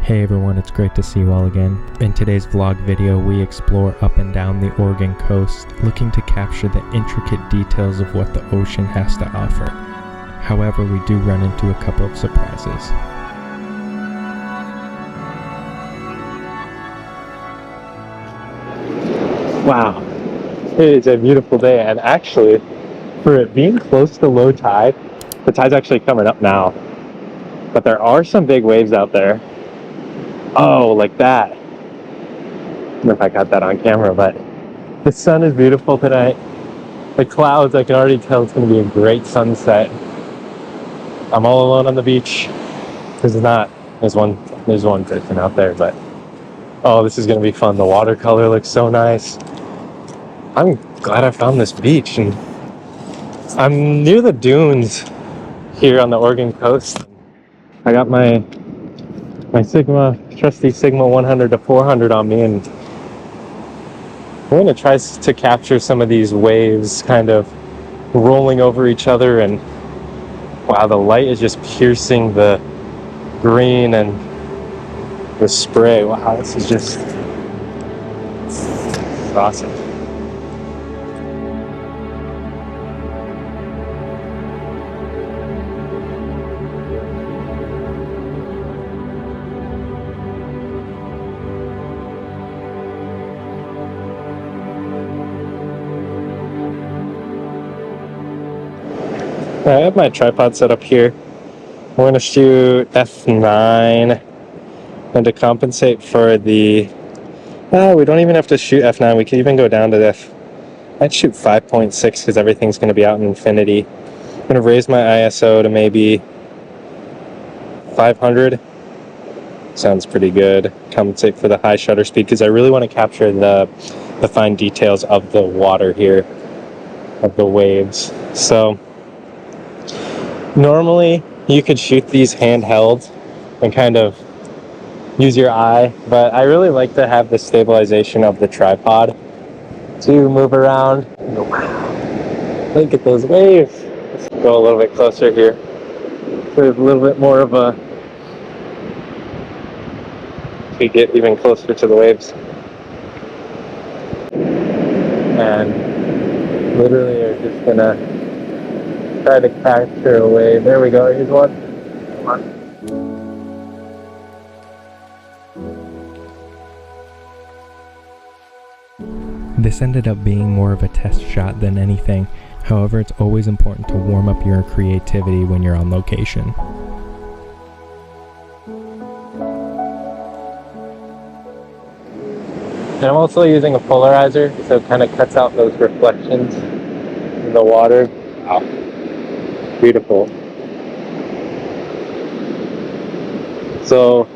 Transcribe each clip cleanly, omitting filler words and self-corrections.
Hey everyone, it's great to see you all again. In today's vlog video, we explore up and down the Oregon coast, looking to capture the intricate details of what the ocean has to offer. However, we do run into a couple of surprises. Wow, it is a beautiful day, and actually, for it being close to low tide, the tide's actually coming up now, but there are some big waves out there. Oh, like that. I don't know if I got that on camera, but the sun is beautiful tonight. The clouds, I can already tell it's going to be a great sunset. I'm all alone on the beach. There's one person out there, but oh, this is going to be fun. The watercolor looks so nice. I'm glad I found this beach, and I'm near the dunes here on the Oregon coast. I got my trusty Sigma 100 to 400 on me, and we're going to try to capture some of these waves kind of rolling over each other. And wow, the light is just piercing the green and the spray. Wow, this is just awesome. I have my tripod set up here. We're going to shoot f9, and to compensate for the we don't even have to shoot f9. We could even go down to I'd shoot 5.6 because everything's going to be out in infinity. I'm going to raise my ISO to maybe 500. Sounds pretty good. Compensate for the high shutter speed because I really want to capture the fine details of the water here, of the waves. So normally you could shoot these handheld and kind of use your eye, but I really like to have the stabilization of the tripod to move around. Wow, look at those waves. Let's go a little bit closer here. There's a little bit more of a, we get even closer to the waves. And literally are just gonna try to capture a wave. There we go, here's one. Come on. This ended up being more of a test shot than anything. However, it's always important to warm up your creativity when you're on location. And I'm also using a polarizer, so it kind of cuts out those reflections in the water. Wow, beautiful. So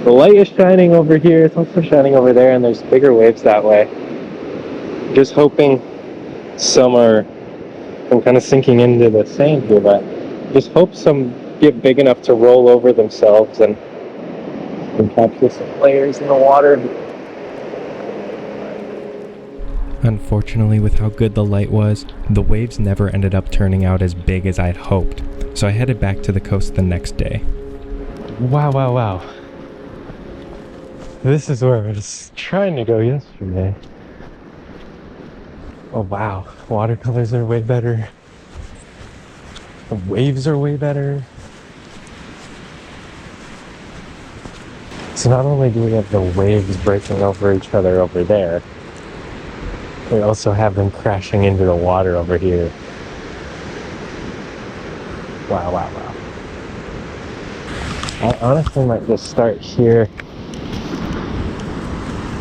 the light is shining over here, it's also shining over there, and there's bigger waves that way. Just hoping some are, I'm kind of sinking into the sand here, but just hope some get big enough to roll over themselves and capture some layers in the water. Unfortunately, with how good the light was, the waves never ended up turning out as big as I'd hoped, so I headed back to the coast the next day. Wow, wow, wow. This is where I was trying to go yesterday. Oh wow, watercolors are way better. The waves are way better. So not only do we have the waves breaking over each other over there, we also have them crashing into the water over here. Wow, wow, wow. I honestly might just start here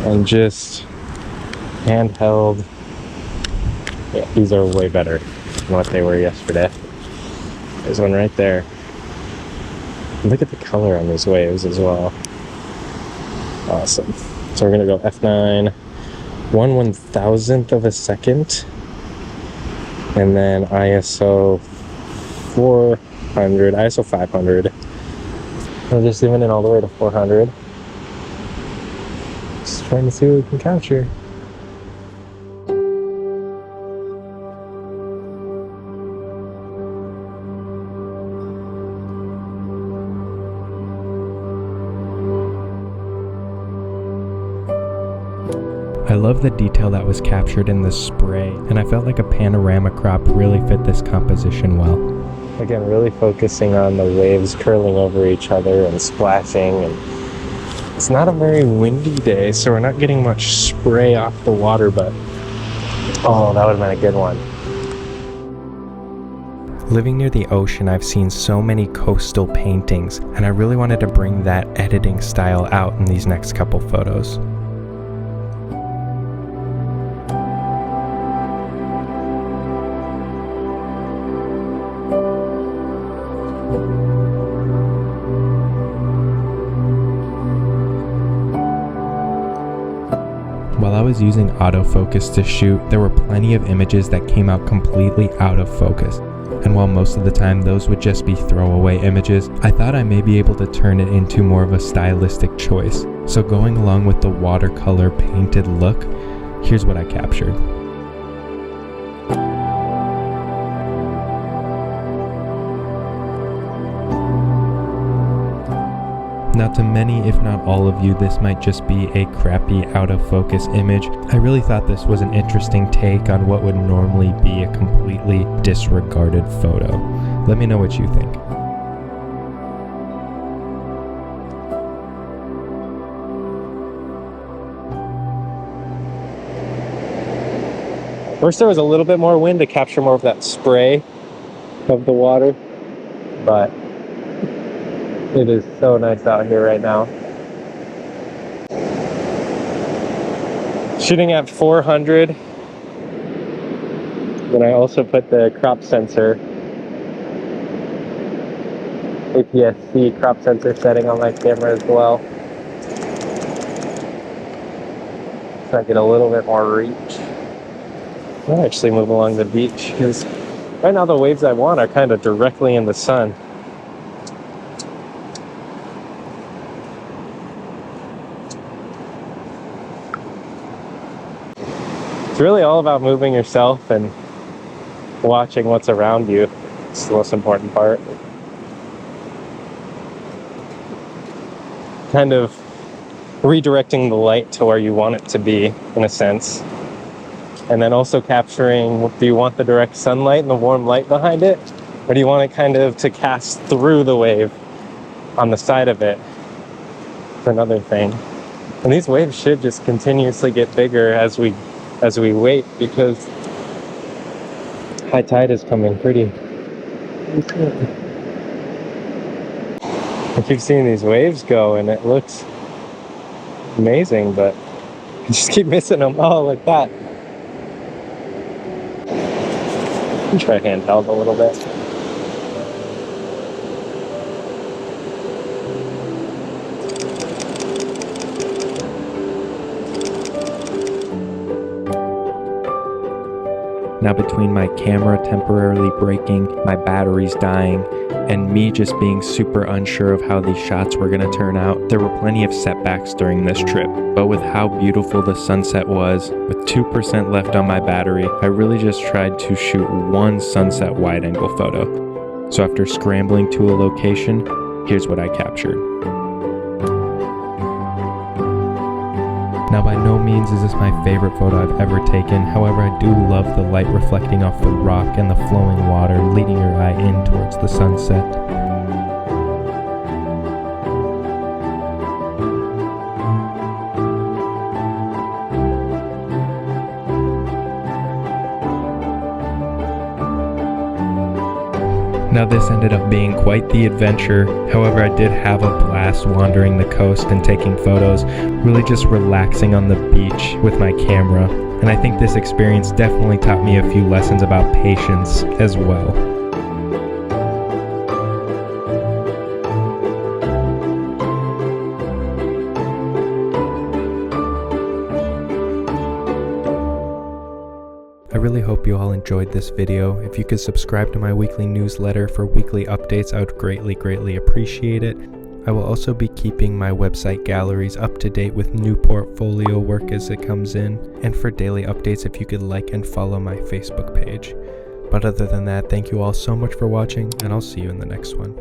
and just handheld. Yeah, these are way better than what they were yesterday. There's one right there. Look at the color on these waves as well. Awesome. So we're gonna go f9, 1/1000th of a second, and then ISO 400, ISO 500. We're just zooming in all the way to 400. Just trying to see what we can capture. love the detail that was captured in the spray, and I felt like a panorama crop really fit this composition well. Again, really focusing on the waves curling over each other and splashing, and it's not a very windy day, so we're not getting much spray off the water, but oh, that would have been a good one. Living near the ocean, I've seen so many coastal paintings, and I really wanted to bring that editing style out in these next couple photos. While I was using autofocus to shoot, there were plenty of images that came out completely out of focus. And while most of the time those would just be throwaway images, I thought I may be able to turn it into more of a stylistic choice. So going along with the watercolor painted look, here's what I captured. Now to many, if not all of you, this might just be a crappy out of focus image. I really thought this was an interesting take on what would normally be a completely disregarded photo. Let me know what you think. First there was a little bit more wind to capture more of that spray of the water, but it is so nice out here right now. Shooting at 400. Then I also put the crop sensor, APS-C crop sensor setting on my camera as well. So I get a little bit more reach. I'll actually move along the beach because right now the waves I want are kind of directly in the sun. It's really all about moving yourself and watching what's around you. It's the most important part. Kind of redirecting the light to where you want it to be, in a sense. And then also capturing, do you want the direct sunlight and the warm light behind it? Or do you want it kind of to cast through the wave on the side of it? That's another thing. And these waves should just continuously get bigger as we wait, because high tide is coming pretty. I keep seeing these waves go and it looks amazing, but I just keep missing them all like that. I'll try handheld a little bit. Now between my camera temporarily breaking, my batteries dying, and me just being super unsure of how these shots were going to turn out, there were plenty of setbacks during this trip. But with how beautiful the sunset was, with 2% left on my battery, I really just tried to shoot one sunset wide-angle photo. So after scrambling to a location, here's what I captured. Now by no means is this my favorite photo I've ever taken, however I do love the light reflecting off the rock and the flowing water, leading your eye in towards the sunset. Now this ended up being quite the adventure, however I did have a blast wandering the coast and taking photos, really just relaxing on the beach with my camera, and I think this experience definitely taught me a few lessons about patience as well. I really hope you all enjoyed this video. If you could subscribe to my weekly newsletter for weekly updates, I would greatly appreciate it. I will also be keeping my website galleries up to date with new portfolio work as it comes in. And for daily updates, if you could like and follow my Facebook page. But other than that, thank you all so much for watching, and I'll see you in the next one.